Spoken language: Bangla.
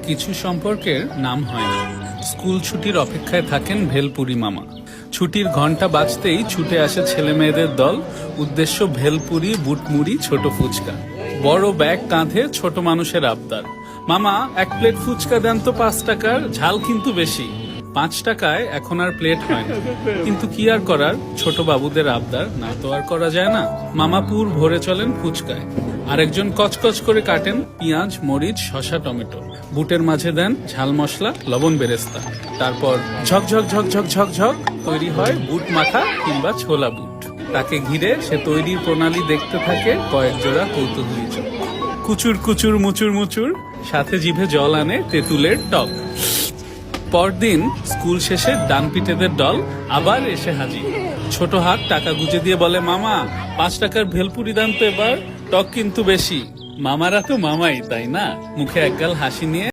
কিছু সম্পর্কের নাম হয় না। স্কুল ছুটির অপেক্ষায় থাকেন ভেলপুরি মামা। ছুটির ঘন্টা বাজতেই ছুটে আসে ছেলে মেয়েদের দল। উদ্দেশ্য ভেলপুরি, বুটমুড়ি, ছোট ফুচকা। বড় ব্যাগ কাঁধে, ছোট মানুষের আবদার, মামা 1 প্লেট ফুচকা দেন তো 5 টাকার, ঝাল কিন্তু বেশি। 5 টাকায় এখন আর প্লেট হয় না, কিন্তু কি আর করার, ছোট বাবুদের আবদার না তো আর করা যায় না। মামাপুর ভরে চলেন ফুচকায়, আরেকজন কচকচ করে কাটেন পেঁয়াজ, মরিচ, শসা, টমেটো। বুটের মাঝে দেন ঝাল মশলা, লবণ, বেরেস্তা। তারপর ঝকঝক ঝকঝক ঝকঝক তৈরি হয় বুট মাখা কিংবা ছোলা বুট। তাকে ঘিরে সে তৈরির প্রণালী দেখতে থাকে কয়েক জোড়া কৌতূহলী চোখ। কুচুর কুচুর মুচুর মুচুর, সাথে জিভে জল আনে তেঁতুলের টক। পরদিন স্কুল শেষে ডানপিটেদের দল আবার এসে হাজির। ছোট হাত টাকা গুজে দিয়ে বলে, মামা 5 টাকার ভেলপুরি দান তো এবার, টক কিন্তু বেশি। মামারা তো মামাই, তাই না? মুখে একগাল হাসি নিয়ে